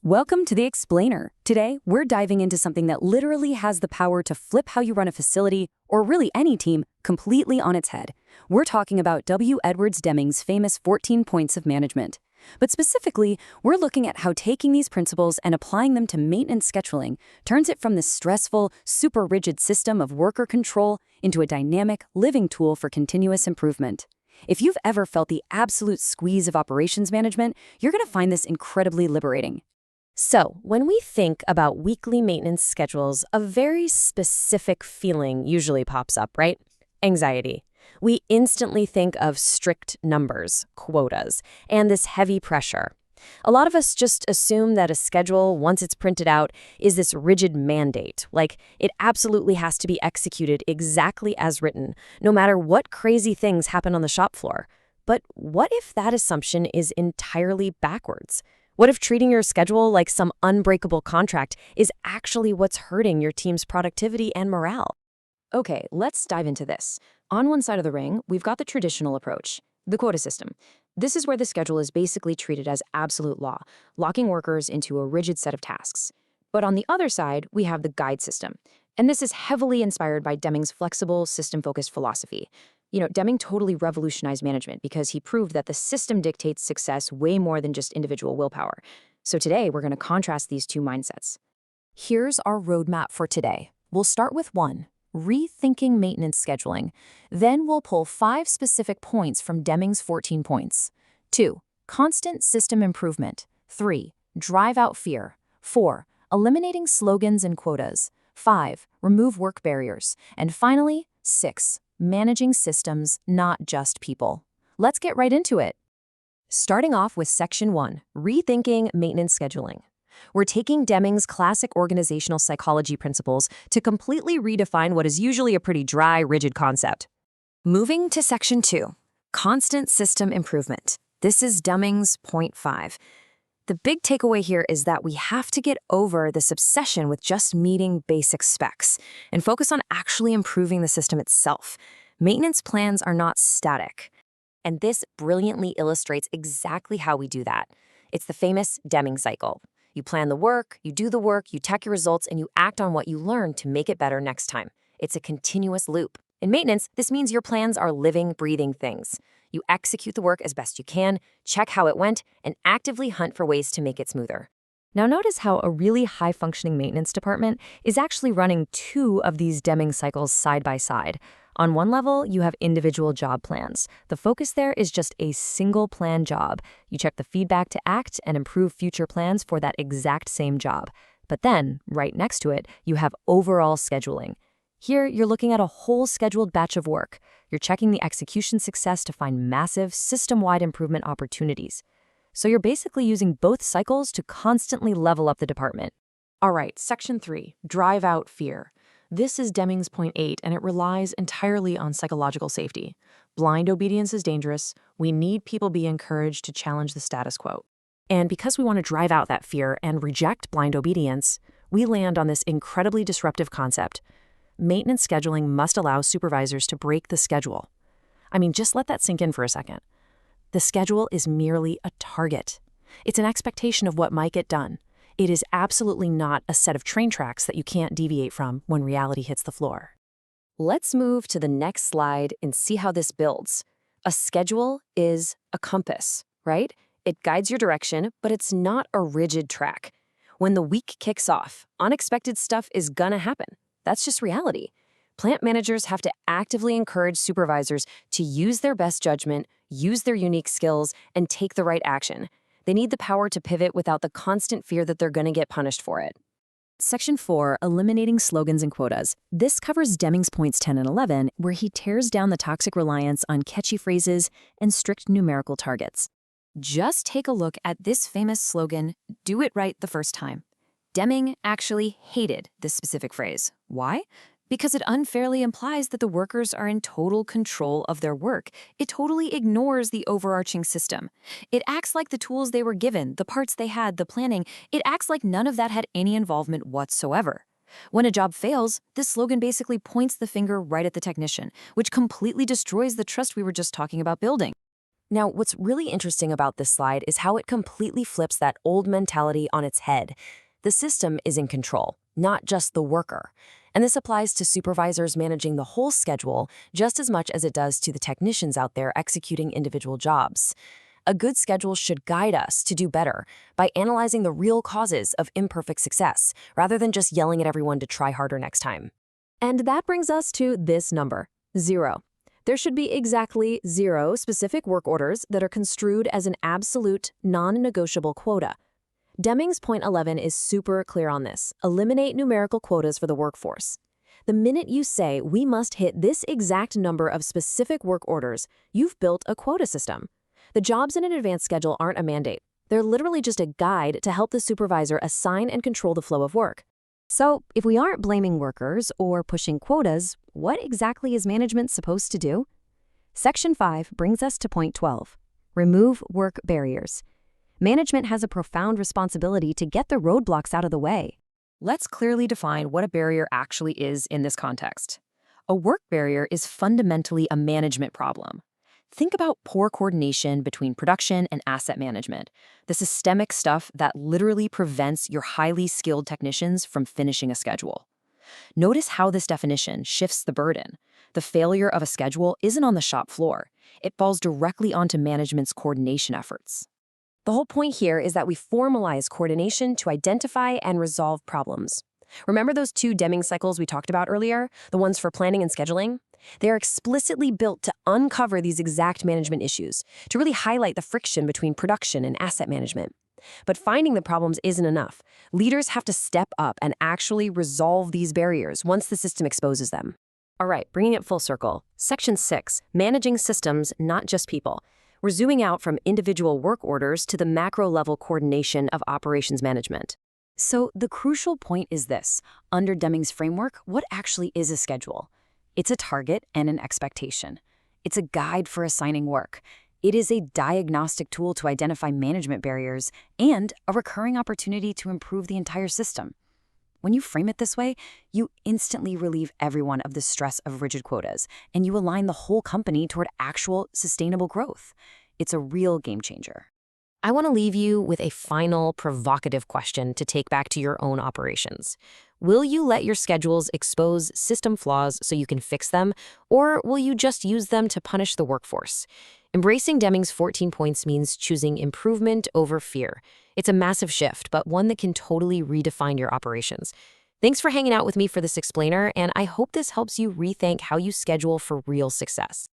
Welcome to The Explainer. Today, we're diving into something that literally has the power to flip how you run a facility, or really any team, completely on its head. We're talking about W. Edwards Deming's famous 14 points of management. But specifically, we're looking at how taking these principles and applying them to maintenance scheduling turns it from this stressful, super rigid system of worker control into a dynamic, living tool for continuous improvement. If you've ever felt the absolute squeeze of operations management, you're going to find this incredibly liberating. So, when we think about weekly maintenance schedules, a very specific feeling usually pops up, right? Anxiety. We instantly think of strict numbers, quotas, and this heavy pressure. A lot of us just assume that a schedule, once it's printed out, is this rigid mandate, like it absolutely has to be executed exactly as written, no matter what crazy things happen on the shop floor. But what if that assumption is entirely backwards? What if treating your schedule like some unbreakable contract is actually what's hurting your team's productivity and morale? Okay, let's dive into this. On one side of the ring, we've got the traditional approach, the quota system. This is where the schedule is basically treated as absolute law, locking workers into a rigid set of tasks. But on the other side, we have the guide system. And this is heavily inspired by Deming's flexible, system-focused philosophy. Deming totally revolutionized management because he proved that the system dictates success way more than just individual willpower. So today, we're going to contrast these two mindsets. Here's our roadmap for today. We'll start with 1, rethinking maintenance scheduling. Then we'll pull 5 specific points from Deming's 14 points. 2, constant system improvement. 3, drive out fear. 4, eliminating slogans and quotas. 5, remove work barriers. And finally, 6, managing systems, not just people. Let's get right into it. Starting off with Section 1, rethinking maintenance scheduling. We're taking Deming's classic organizational psychology principles to completely redefine what is usually a pretty dry, rigid concept. Moving to Section 2, constant system improvement. This is Deming's point 5. The big takeaway here is that we have to get over this obsession with just meeting basic specs and focus on actually improving the system itself. Maintenance plans are not static. And this brilliantly illustrates exactly how we do that. It's the famous Deming cycle. You plan the work, you do the work, you check your results, and you act on what you learn to make it better next time. It's a continuous loop. In maintenance, this means your plans are living, breathing things. You execute the work as best you can, check how it went, and actively hunt for ways to make it smoother. Now notice how a really high-functioning maintenance department is actually running 2 of these Deming cycles side by side. On one level, you have individual job plans. The focus there is just a single plan job. You check the feedback to act and improve future plans for that exact same job. But then, right next to it, you have overall scheduling. Here, you're looking at a whole scheduled batch of work. You're checking the execution success to find massive, system-wide improvement opportunities. So you're basically using both cycles to constantly level up the department. All right, Section 3, drive out fear. This is Deming's point 8, and it relies entirely on psychological safety. Blind obedience is dangerous. We need people be encouraged to challenge the status quo. And because we want to drive out that fear and reject blind obedience, we land on this incredibly disruptive concept. Maintenance scheduling must allow supervisors to break the schedule. Just let that sink in for a second. The schedule is merely a target. It's an expectation of what might get done. It is absolutely not a set of train tracks that you can't deviate from when reality hits the floor. Let's move to the next slide and see how this builds. A schedule is a compass, right? It guides your direction, but it's not a rigid track. When the week kicks off, unexpected stuff is gonna happen. That's just reality. Plant managers have to actively encourage supervisors to use their best judgment, use their unique skills, and take the right action. They need the power to pivot without the constant fear that they're going to get punished for it. Section 4, eliminating slogans and quotas. This covers Deming's points 10 and 11, where he tears down the toxic reliance on catchy phrases and strict numerical targets. Just take a look at this famous slogan, "Do it right the first time." Deming actually hated this specific phrase. Why? Because it unfairly implies that the workers are in total control of their work. It totally ignores the overarching system. It acts like the tools they were given, the parts they had, the planning, it acts like none of that had any involvement whatsoever. When a job fails, this slogan basically points the finger right at the technician, which completely destroys the trust we were just talking about building. Now, what's really interesting about this slide is how it completely flips that old mentality on its head. The system is in control, not just the worker. And this applies to supervisors managing the whole schedule just as much as it does to the technicians out there executing individual jobs. A good schedule should guide us to do better by analyzing the real causes of imperfect success, rather than just yelling at everyone to try harder next time. And that brings us to this number, 0. There should be exactly 0 specific work orders that are construed as an absolute, non-negotiable quota. Deming's point 11 is super clear on this. Eliminate numerical quotas for the workforce. The minute you say we must hit this exact number of specific work orders, you've built a quota system. The jobs in an advanced schedule aren't a mandate. They're literally just a guide to help the supervisor assign and control the flow of work. So, if we aren't blaming workers or pushing quotas, what exactly is management supposed to do? Section 5 brings us to point 12. Remove work barriers. Management has a profound responsibility to get the roadblocks out of the way. Let's clearly define what a barrier actually is in this context. A work barrier is fundamentally a management problem. Think about poor coordination between production and asset management, the systemic stuff that literally prevents your highly skilled technicians from finishing a schedule. Notice how this definition shifts the burden. The failure of a schedule isn't on the shop floor. It falls directly onto management's coordination efforts. The whole point here is that we formalize coordination to identify and resolve problems. Remember those 2 Deming cycles we talked about earlier, the ones for planning and scheduling? They are explicitly built to uncover these exact management issues, to really highlight the friction between production and asset management. But finding the problems isn't enough. Leaders have to step up and actually resolve these barriers once the system exposes them. All right, bringing it full circle. Section 6, managing systems, not just people. We're zooming out from individual work orders to the macro-level coordination of operations management. So the crucial point is this. Under Deming's framework, what actually is a schedule? It's a target and an expectation. It's a guide for assigning work. It is a diagnostic tool to identify management barriers and a recurring opportunity to improve the entire system. When you frame it this way, you instantly relieve everyone of the stress of rigid quotas, and you align the whole company toward actual sustainable growth. It's a real game changer. I want to leave you with a final provocative question to take back to your own operations. Will you let your schedules expose system flaws so you can fix them, or will you just use them to punish the workforce? Embracing Deming's 14 points means choosing improvement over fear. It's a massive shift, but one that can totally redefine your operations. Thanks for hanging out with me for this explainer, and I hope this helps you rethink how you schedule for real success.